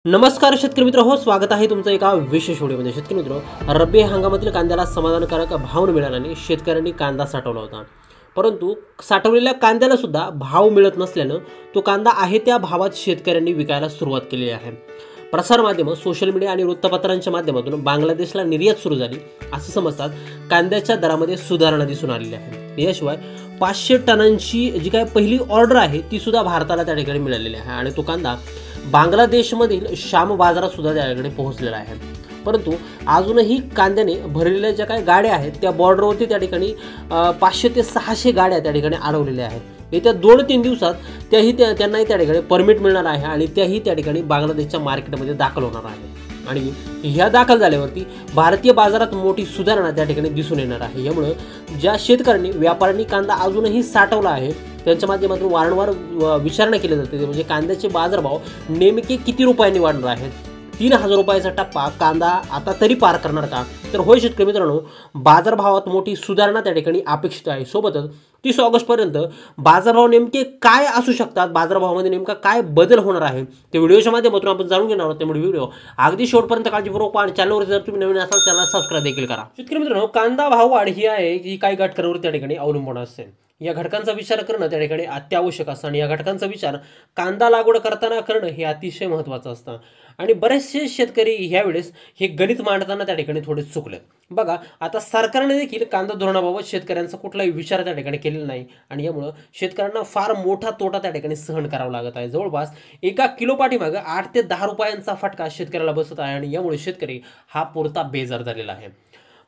नमस्कार शेतकरी मित्र हो, स्वागत आहे तुमचं एका विशेष व्हिडिओमध्ये। शेतकरी मित्र, रब्बी हंगामातील कांद्याला समाधानकारक भाव न मिळाल्याने शेतकऱ्यांनी कांदा साठवला होता, परंतु साठवलेल्या कांद्याला सुद्धा भाव मिळत नसल्यानं तो कांदा आहे त्या भावात शेतकऱ्यांनी विकायला सुरुवात केली आहे। प्रसार माध्यम, सोशल मीडिया आणि वृत्तपत्रांच्या माध्यमातून बांगलादेशला निर्यात सुरू झाली असे समजतात कांद्याच्या दरामध्ये सुधारणा दिसून आलेली आहे। याशिवाय 500 टनांची जी काय पहिली ऑर्डर आहे ती सुद्धा भारताला त्या ठिकाणी मिळालेली आहे आणि तो कांदा बांगलादेशमधील शाम बाजारात सुद्धा त्याकडे पोहोचलेला आहे। परंतु अजूनही कांद्याने भरलेल्या ज्या काही गाड्या आहेत त्या बॉर्डरवरती त्या ठिकाणी 500 ते 600 गाड्या त्या ठिकाणी अडवलेल्या आहेत। येत्या 2-3 दिवसात त्यांनाही त्या ठिकाणी परमिट मिळणार आहे आणि त्याही त्या ठिकाणी बांगलादेशच्या मार्केटमध्ये दाखल होणार आहे आणि ह्या दाखल झाल्यावरती भारतीय बाजारात मोठी सुधारणा त्या ठिकाणी दिसून येणार आहे। यामुळे ज्या शेतकऱ्यांनी व्यापाऱ्यांनी कांदा अजूनही साठवला आहे त्यांच्या माध्यमातून वारंवार विचारणा केली जाते, ते म्हणजे कांद्याचे बाजारभाव नेमके किती रुपयांनी वाढणार आहेत। 3000 रुपयाचा टप्पा कांदा आता तरी पार करणार का? तर होय शेतकरी मित्रांनो, बाजारभावात मोठी सुधारणा त्या ठिकाणी अपेक्षित आहे। सोबतच 30 ऑगस्टपर्यंत बाजारभाव नेमके काय असू शकतात, बाजारभावामध्ये नेमका काय बदल होणार आहे ते व्हिडिओच्या माध्यमातून आपण जाणून घेणार आहोत। त्यामुळे व्हिडिओ अगदी शेवटपर्यंत काळजीपूर्वक पहा आणि चॅनलवर जर तुम्ही नवीन असाल चॅनल सबस्क्राइब देखील करा। शेतकरी मित्रांनो, कांदा भाव वाढ ही आहे की काही घटकांवर त्या ठिकाणी अवलंबून असते। या घटकांचा विचार करणं त्या ठिकाणी अत्यावश्यक असतं आणि या घटकांचा विचार कांदा लागवड करताना करणं हे अतिशय महत्त्वाचं असतं आणि बरेचसे शेतकरी ह्यावेळेस हे गणित मांडताना त्या ठिकाणी थोडे चुकलेत। बघा, आता सरकारने देखील कांदा धोरणाबाबत शेतकऱ्यांचा कुठलाही विचार त्या ठिकाणी केलेला नाही आणि यामुळे शेतकऱ्यांना फार मोठा तोटा त्या ठिकाणी सहन करावा लागत आहे। जवळपास एका किलो पाठीमागे 8 ते 10 रुपयांचा फटका शेतकऱ्याला बसत आहे आणि यामुळे शेतकरी हा पुरता बेजार झालेला आहे।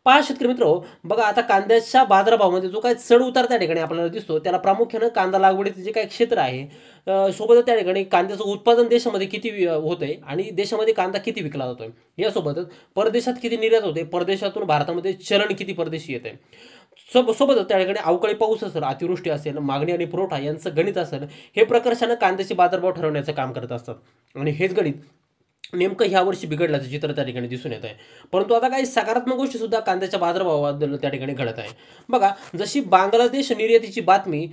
पहा शेतकरी मित्र, बघा आता कांद्याच्या बाजारभावामध्ये जो काही चढ उतार त्या ठिकाणी आपल्याला दिसतो त्याला प्रामुख्यानं कांदा लागवडीचे जे काही क्षेत्र आहे सोबतच त्या ठिकाणी कांद्याचं उत्पादन देशामध्ये किती होतंय आणि देशामध्ये कांदा किती विकला जातोय, यासोबतच परदेशात किती निर्यात होते, परदेशातून भारतामध्ये चलन किती परदेशी येते, सोबतच त्या ठिकाणी अवकाळी पाऊस असेल, अतिवृष्टी असेल, मागणी आणि पुरवठा यांचं गणित असेल, हे प्रकर्षानं कांद्याचे बाजारभाव ठरवण्याचं काम करत असतात आणि हेच गणित नेमकं ह्या वर्षी बिघडल्याचं चित्र त्या ठिकाणी दिसून येत आहे। परंतु आता काही सकारात्मक गोष्टी सुद्धा कांद्याच्या बाजारभावाबद्दल त्या ठिकाणी घडत आहे। बघा, जशी बांगलादेश निर्यातीची बातमी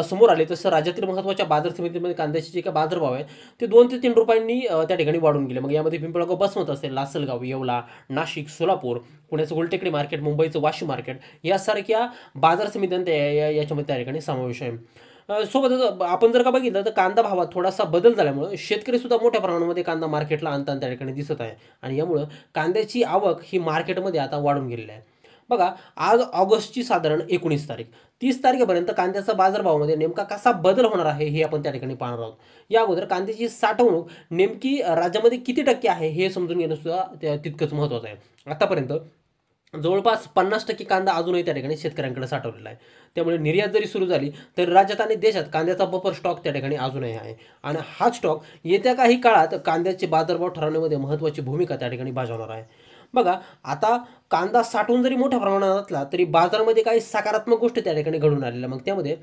समोर आली तसं राज्यातील महत्त्वाच्या बाजार समितीमध्ये कांद्याचे जे काही बाजारभाव आहे ते 2 ते 3 रुपयांनी त्या ठिकाणी वाढून गेले। मग यामध्ये पिंपळगाव बसमत असेल, लासलगाव, येवला, नाशिक, सोलापूर, पुण्याचं गुलटेकडी मार्केट, मुंबईचं वाशी मार्केट यासारख्या बाजार समित्यांचा याच्यामध्ये त्या ठिकाणी समावेश आहे। सोबतच आपण जर का बघितलं तर कांदा भावात थोडासा बदल झाल्यामुळे शेतकरी सुद्धा मोठ्या प्रमाणामध्ये कांदा मार्केटला आणताना त्या ठिकाणी दिसत आहे आणि यामुळे कांद्याची आवक ही मार्केटमध्ये आता वाढून गेलेली आहे। बघा, आज ऑगस्टची साधारण 19 तारीख, 30 तारखेपर्यंत कांद्याचा बाजारभावामध्ये नेमका कसा बदल होणार आहे हे आपण त्या ठिकाणी पाहणार आहोत। या अगोदर कांद्याची साठवणूक नेमकी राज्यामध्ये किती टक्के आहे हे समजून घेणं सुद्धा तितकंच महत्त्वाचं आहे। आतापर्यंत जवळपास 50% कांदा अजूनही त्या ठिकाणी शेतकऱ्यांकडे साठवलेला आहे। त्यामुळे निर्यात जरी सुरू झाली तरी राज्यात आणि देशात कांद्याचा बफर स्टॉक त्या ठिकाणी अजूनही आहे आणि हा स्टॉक येत्या काही काळात कांद्याचे बाजारभाव ठरवण्यामध्ये महत्त्वाची भूमिका त्या ठिकाणी बजावणार आहे। बघा, आता कांदा साठवून जरी मोठ्या प्रमाणात असला तरी बाजारामध्ये काही सकारात्मक गोष्टी त्या ठिकाणी घडून आलेल्या। मग त्यामध्ये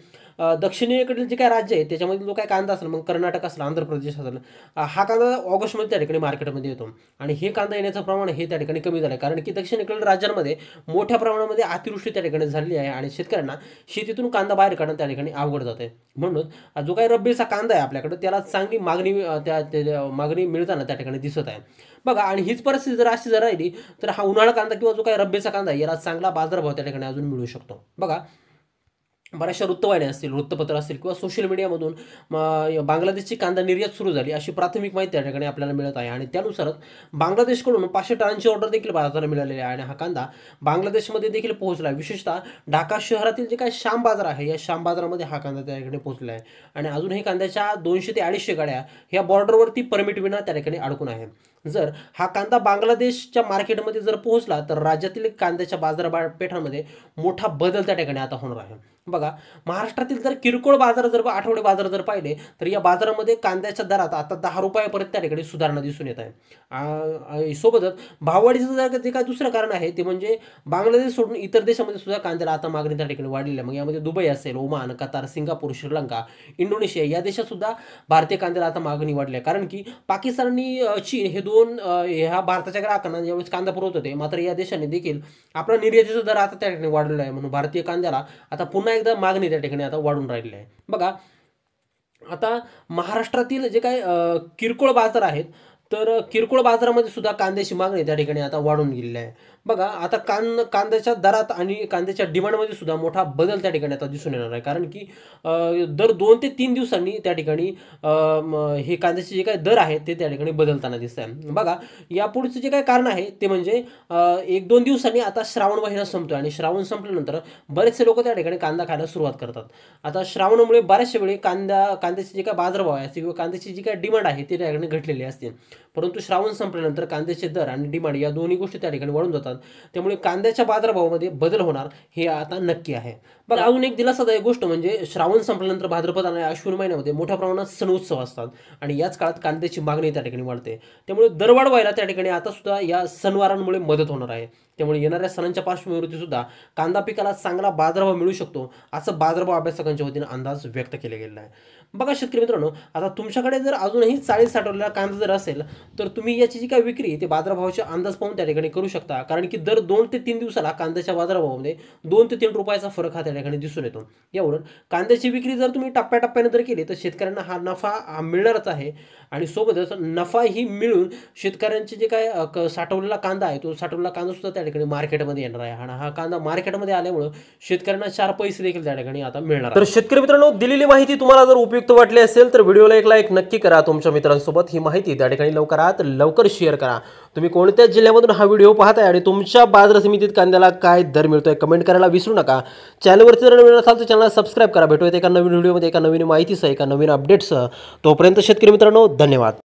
दक्षिणेकडील जे काही राज्य आहे त्याच्यामध्ये जो काही कांदा असेल, मग कर्नाटक असेल, आंध्र प्रदेश असेल, हा कांदा ऑगस्टमध्ये त्या ठिकाणी मार्केटमध्ये येतो आणि हे कांदा येण्याचं प्रमाण हे त्या ठिकाणी कमी झालं आहे, कारण की दक्षिणेकडील राज्यांमध्ये मोठ्या प्रमाणामध्ये अतिवृष्टी त्या ठिकाणी झालेली आहे आणि शेतकऱ्यांना शेतीतून कांदा बाहेर काढणं त्या ठिकाणी अवघड जात आहे। म्हणून जो काही रब्बीचा कांदा आहे आपल्याकडे त्याला चांगली मागणी मिळताना त्या ठिकाणी दिसत आहे। बघा, आणि हीच परिस्थिती जर अशी राहिली तर हा उन्हाळा कांदा किंवा जो काही रब्बीचा कांदा आहे याला चांगला बाजारभाव त्या ठिकाणी अजून मिळू शकतो। बघा, बऱ्याचशा वृत्तवाहिन्या असतील, वृत्तपत्र असतील किंवा सोशल मीडियामधून बांगलादेशची कांदा निर्यात सुरू झाली अशी प्राथमिक माहिती त्या ठिकाणी आपल्याला मिळत आहे आणि त्यानुसारच बांगलादेशकडून 500 टनांची ऑर्डर देखील भारताला मिळालेली आहे आणि हा कांदा बांगलादेशमध्ये देखील पोहोचला आहे। विशेषतः ढाका शहरातील जे काही श्याम बाजार आहे या श्याम बाजारामध्ये हा कांदा त्या ठिकाणी पोहोचला आहे आणि अजूनही कांद्याच्या 200 ते 250 गाड्या ह्या बॉर्डरवरती परमिट विना त्या ठिकाणी अडकून आहे। जर हा कांदा बांगलादेशच्या मार्केटमध्ये जर पोहोचला तर राज्यातील कांद्याच्या बाजारपेठांमध्ये मोठा बदल त्या ठिकाणी आता होणार आहे। बघा, महाराष्ट्रातील जर किरकोळ बाजार जर आठवडे बाजार जर पाहिले तर या बाजारामध्ये कांद्याच्या दरात आता 10 रुपयापर्यंत त्या ठिकाणी सुधारणा दिसून येत आहे। सोबतच भाववाढीचं जर जे काय दुसरं कारण आहे ते म्हणजे बांगलादेश सोडून इतर देशामध्ये सुद्धा कांद्याला आता मागणी त्या ठिकाणी वाढलेली आहे। मग यामध्ये दुबई असेल, Oman, Qatar, Singapore, Sri Lanka, Indonesia या देशात सुद्धा भारतीय कांद्याला आता मागणी वाढली आहे, कारण की पाकिस्तान आणि चीन हे दोन ह्या भारताच्या ग्राहकांना ज्यावेळेस कांदा पुरवत होते, मात्र या देशाने देखील आपला निर्यातीचा दर आता त्या ठिकाणी वाढलेला आहे, म्हणून भारतीय कांद्याला आता पुन्हा एकदा मागणी त्या ठिकाणी आता वाढून राहिलेली आहे। बघा, आता महाराष्ट्रातील जे काही किरकोळ बाजार आहेत तर किरकोळ बाजारामध्ये सुद्धा कांद्याची मागणी त्या ठिकाणी आता वाढून गेलेली आहे. बघा आता कांद्याच्या दरात आणि कांद्याच्या डिमांडमध्ये सुद्धा मोठा बदल त्या ठिकाणी आता दिसून येणार आहे. कारण की दर 2 ते 3 दिवसांनी त्या ठिकाणी हे कांद्याचे जे काही दर आहेत ते त्या ठिकाणी बदलताना दिसत आहे. बघा यापुढचं जे काही कारण आहे ते म्हणजे 1-2 दिवसांनी आता श्रावण महिना संपतो आणि श्रावण संपल्यानंतर बरेचसे लोक त्या ठिकाणी कांदा खायला सुरुवात करतात. आता श्रावणामुळे बऱ्याचशा वेळी कांद्याचे जे काही बाजारभाव आहे किंवा कांद्याची जी काही डिमांड आहे ते त्या ठिकाणी घटलेली असते. परंतु श्रावण संपल्यानंतर कांद्याचे दर आणि डिमांड या दोन्ही गोष्टी त्या ठिकाणी वाढून जातात. त्यामुळे कांद्याच्या बाजारभावामध्ये बदल होणार हे आता नक्की आहे. बघा अजून एक दिलासादायक गोष्ट म्हणजे श्रावण संपल्यानंतर भाद्रपद आणि अश्विन महिन्यामध्ये मोठ्या प्रमाणात सण उत्सव असतात आणि याच काळात कांद्याची मागणी त्या ठिकाणी वाढते. त्यामुळे दरवाढ व्हायला त्या ठिकाणी आता सुद्धा या सणवारांमुळे मदत होणार आहे. त्यामुळे येणाऱ्या सणांच्या पार्श्वभूमीवरती सुद्धा कांदा पिकाला चांगला बाजारभाव मिळू शकतो असं बाजारभाव अभ्यासकांच्या वतीनं अंदाज व्यक्त केला गेलेला आहे. बघा शेतकरी मित्रांनो, आता तुमच्याकडे जर अजूनही चाळीस साठवलेला कांदा जर असेल तर तुम्ही याची जी काही विक्री ते बाजारभावाचे अंदाज पाहून त्या ठिकाणी करू शकता. कारण की दर 2 ते 3 दिवसाला कांद्याच्या बाजारभावामध्ये 2 ते 3 रुपयाचा फरक हा त्या ठिकाणी दिसून येतो. यावरून कांद्याची विक्री जर तुम्ही टप्प्याटप्प्याने जर केली तर शेतकऱ्यांना हा नफा मिळणारच आहे आणि सोबतच नफा ही मिळून शेतकऱ्यांचे जे काय साठवलेला कांदा आहे तो साठवलेला कांदा सुद्धा त्या ठिकाणी मार्केटमध्ये येणार आहे आणि हा कांदा मार्केटमध्ये आल्यामुळे शेतकऱ्यांना 4 पैसे देखील त्या ठिकाणी आता मिळणार. तर शेतकरी मित्रांनो, दिलेली माहिती तुम्हाला जर उपयुक्त वाटली असेल तर व्हिडिओला एक लाईक नक्की करा. तुमच्या मित्रांसोबत ही माहिती त्या ठिकाणी लवकरात लवकर शेअर करा. तुम्ही कोणत्या जिल्ह्यामधून हा व्हिडिओ पाहताय आणि तुमच्या बाजार समितीत कांद्याला काय दर मिळतोय कमेंट करायला विसरू नका. चॅनलवरती जर नवीन असाल तर चॅनलला सबस्क्राईब करा. भेटूया एका नवीन व्हिडिओमध्ये एका नवीन माहितीसह एका नवीन अपडेट्ससह. तोपर्यंत शेतकरी मित्रांनो, धन्यवाद.